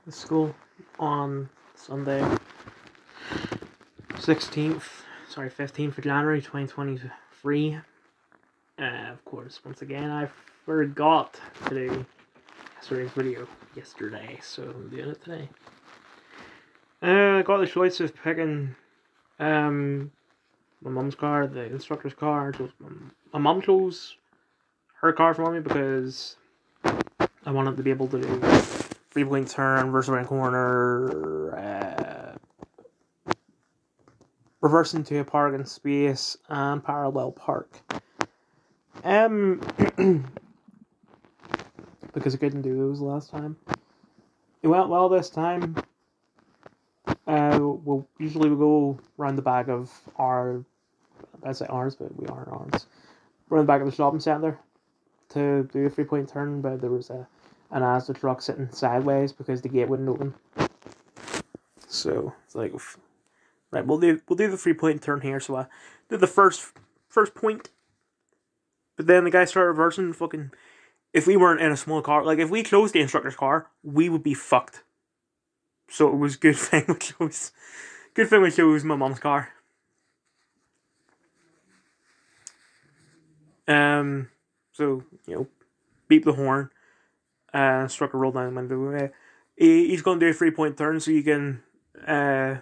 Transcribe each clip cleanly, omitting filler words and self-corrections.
the school on Sunday, 15th of January 2023. Of course, once again, I forgot to do yesterday's video yesterday, so I'm doing it today. I got the choice of picking my mum's car, the instructor's car. My mum chose her car for me because I wanted to be able to do 3-point turn, reverse around corner, reverse into a parking space, and parallel park. Because I couldn't do those last time. It went well this time. We'll go around the back of our, I say ours, but we aren't ours. Around the back of the shopping centre to do a 3-point turn, but there was an Asda truck sitting sideways because the gate wouldn't open. So it's like, right, we'll do the 3-point turn here. So I did the first point, but then the guy started reversing. Fucking, if we weren't in a small car, like if we closed the instructor's car, we would be fucked. So it was good thing we chose my mom's car. So beep the horn. Instructor rolled down the window. He's going to do a 3-point turn, so you can, do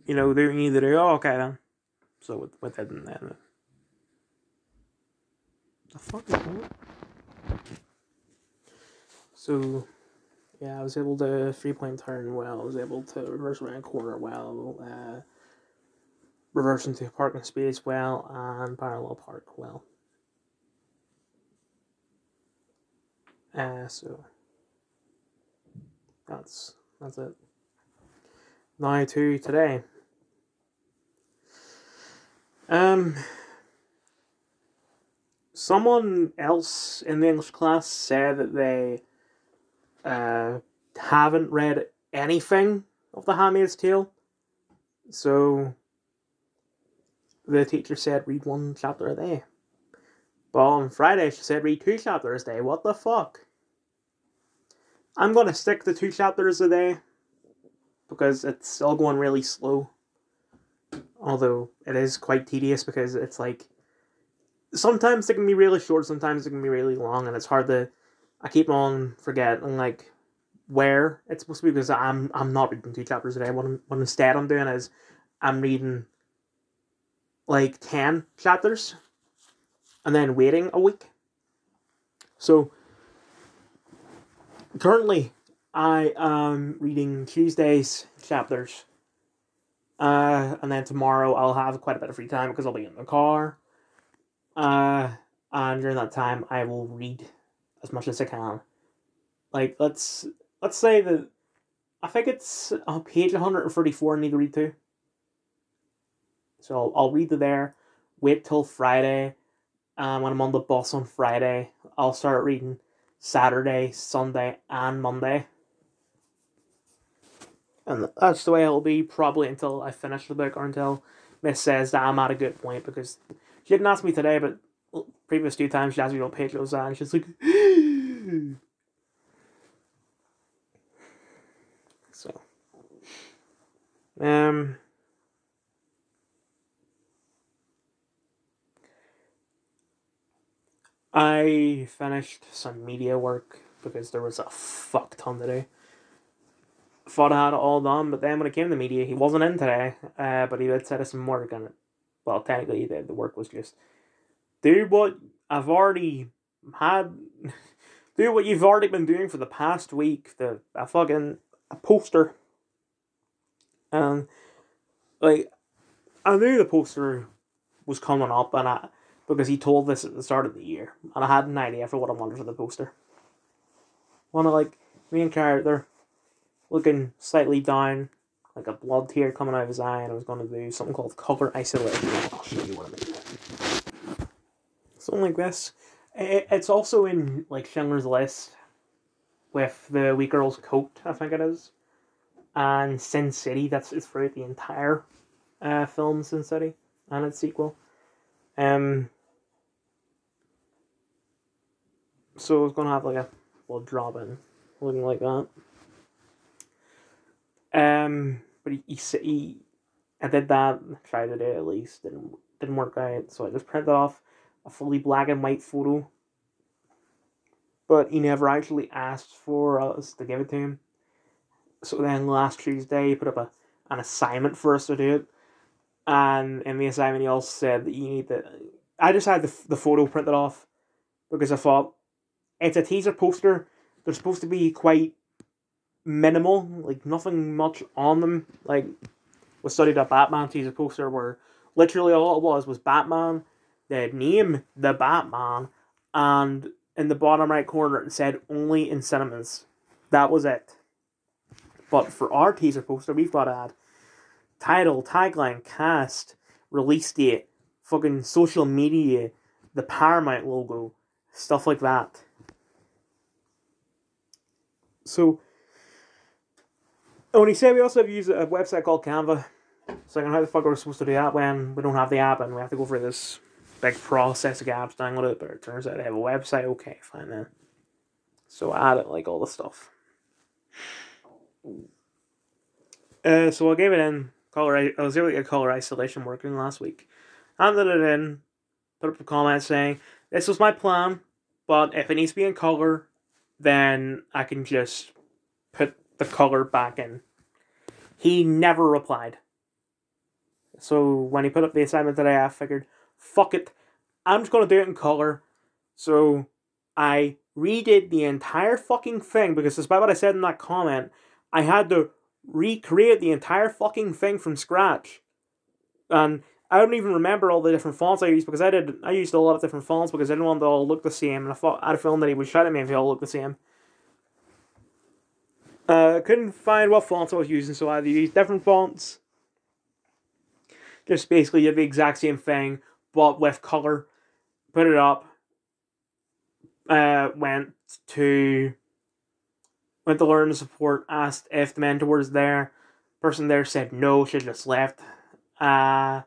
either do. Oh, okay then. So with that and then, the fuck is that? So yeah, I was able to 3-point turn well. I was able to reverse around corner well. Reverse into parking space well, and parallel park well. So that's it. Now to today. Someone else in the English class said that they haven't read anything of The Handmaid's Tale. So the teacher said read 1 chapter a day. But on Friday she said read 2 chapters a day. What the fuck? I'm going to stick to 2 chapters a day because it's still going really slow. Although it is quite tedious because it's like sometimes it can be really short, sometimes it can be really long, and it's hard to. I keep on forgetting like where it's supposed to be because I'm not reading 2 chapters a day. What instead I'm doing is I'm reading like 10 chapters and then waiting a week. So currently I am reading Tuesday's chapters. And then tomorrow I'll have quite a bit of free time because I'll be in the car. And during that time I will read as much as I can. Like let's say that I think it's on page 134 I need to read to. So I'll read to there, wait till Friday. When I'm on the bus on Friday, I'll start reading Saturday, Sunday, and Monday. And that's the way it'll be probably until I finish the book or until Miss says that I'm at a good point, because she didn't ask me today, but previous 2 times she asked me what page it was at, and she's like, so, I finished some media work because there was a fuck ton to do. Thought I had it all done, but then when it came to media, he wasn't in today, but he did set us some work on it. Well, technically he did. The work was just do what I've already had. Do what you've already been doing for the past week. A poster. And like I knew the poster was coming up, because he told this at the start of the year, and I had an idea for what I wanted for the poster. Wanted like main character looking slightly down, like a blood tear coming out of his eye, and I was going to do something called cover isolation. I'll show you what I mean. Something like this. It's also in like Schindler's List with the Wee Girl's Coat, I think it is, and Sin City. It's throughout the entire film Sin City and its sequel. So it's gonna have like a blood drop in, looking like that. But I did that, tried to do it at least, didn't work out, so I just printed off a fully black and white photo. But he never actually asked for us to give it to him. So then last Tuesday, he put up an assignment for us to do it. And in the assignment, he also said that you need to... I just had the photo printed off because I thought, it's a teaser poster. They're supposed to be quite minimal, like nothing much on them. Like, we studied a Batman teaser poster where literally all it was Batman, the name, the Batman, and in the bottom right corner it said only in cinemas. That was it. But for our teaser poster, we've got to add title, tagline, cast, release date, fucking social media, the Paramount logo, stuff like that. So, when he said we also have to use a website called Canva, so I don't know how the fuck we're supposed to do that when we don't have the app and we have to go through this big process of apps, download it, but it turns out I have a website. Okay, fine then. So I added like all the stuff. So I gave it in color. I was able to get color isolation working last week. Handed it in, put up a comment saying, this was my plan, but if it needs to be in color, then I can just put the color back in. He never replied. So when he put up the assignment today, I figured, fuck it, I'm just going to do it in color. So I redid the entire fucking thing, because despite what I said in that comment, I had to recreate the entire fucking thing from scratch. And I don't even remember all the different fonts I used, because I used a lot of different fonts because I didn't want them to all look the same, and I had a feeling that he would shout at me if they all looked the same. Couldn't find what fonts I was using, so I had to use different fonts. Just basically did the exact same thing, but with colour. Put it up. Went to learning support, asked if the mentor was there. Person there said no, she just left. I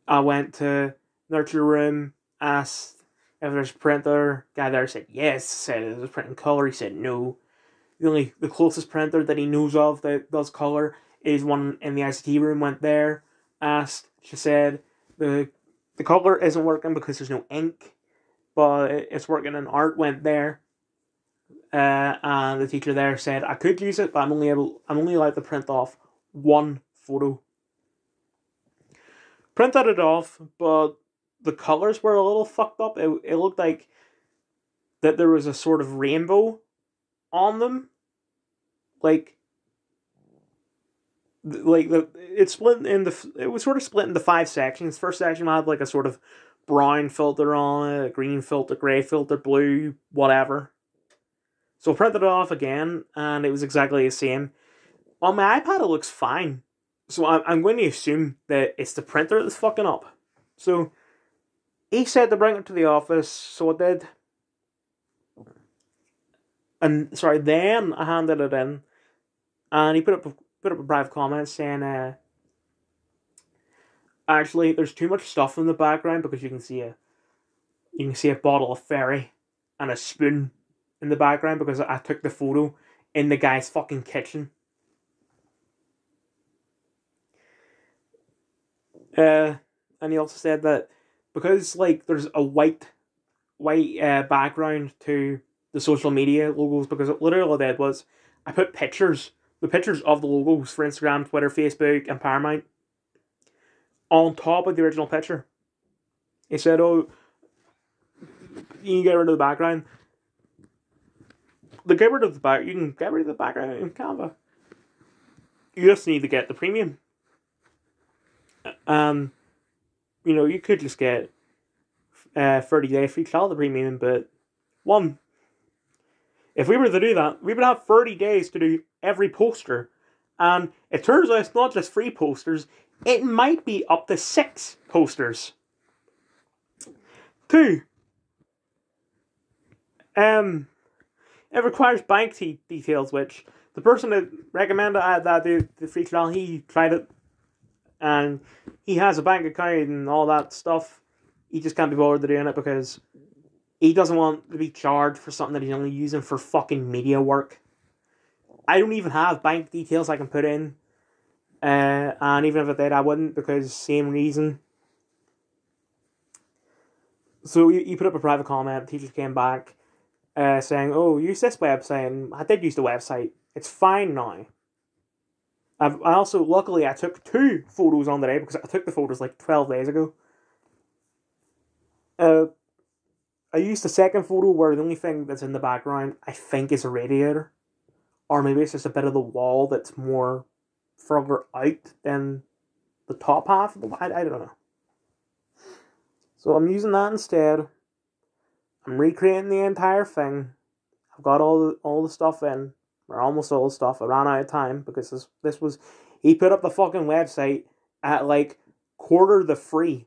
went to nurture room, asked if there's a printer. Guy there said yes, said it was printing colour. He said no. The closest printer that he knows of that does colour is one in the ICT room. Went there, asked. She said the colour isn't working because there's no ink, but it's working in art. Went there, and the teacher there said I could use it, but I'm only allowed to print off one photo. Printed it off, but the colours were a little fucked up. It looked like that there was a sort of rainbow on them, it was sort of split into 5 sections. First section had like a sort of brown filter on it, a green filter, grey filter, blue, whatever. So I printed it off again, and it was exactly the same. On my iPad, it looks fine. So I'm going to assume that it's the printer that's fucking up. So he said to bring it to the office, so I did. Then I handed it in, and he put up a private comment saying, actually, there's too much stuff in the background because you can see a bottle of Fairy and a spoon in the background because I took the photo in the guy's fucking kitchen. And he also said that because there's a white background to the social media logos, because literally all I did was I put the pictures of the logos for Instagram, Twitter, Facebook, and Paramount on top of the original picture. He said, "Oh, you can get rid of the background. You can get rid of the background in Canva. You just need to get the premium. You could just get 30-day free trial of the premium, but if we were to do that, we would have 30 days to do every poster. And it turns out it's not just 3 posters, it might be up to 6 posters. 2. It requires bank details, which the person that recommended that the free trial, he tried it, and he has a bank account and all that stuff. He just can't be bothered to doing it because he doesn't want to be charged for something that he's only using for fucking media work. I don't even have bank details I can put in. And even if I did, I wouldn't, because same reason. So you put up a private comment, teacher came back saying, oh, use this website, and I did use the website. It's fine now. I also, luckily, I took 2 photos on the day, because I took the photos like 12 days ago. I used the second photo where the only thing that's in the background, I think, is a radiator. Or maybe it's just a bit of the wall that's more further out than the top half of the wall. I don't know. So I'm using that instead. I'm recreating the entire thing. I've got all the stuff in, or almost all the stuff. I ran out of time because this was, he put up the fucking website at like quarter the free.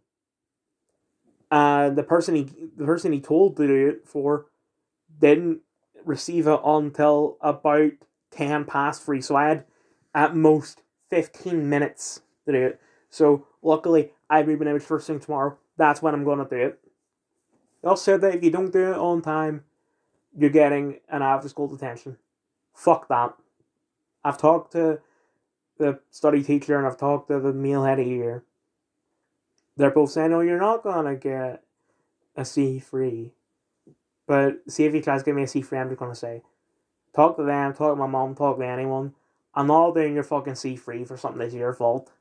The person he told to do it for didn't receive it until about 10 past free. So I had at most 15 minutes to do it. So luckily I've been able first thing tomorrow. That's when I'm gonna do it. They also said that if you don't do it on time, you're getting an after school detention. Fuck that. I've talked to the study teacher and I've talked to the male head of year. They're both saying, "Oh, you're not gonna get a C free." But see if he tries to give me a C free, I'm just gonna say, talk to them, talk to my mom, talk to anyone. I'm not doing your fucking C free for something that's your fault.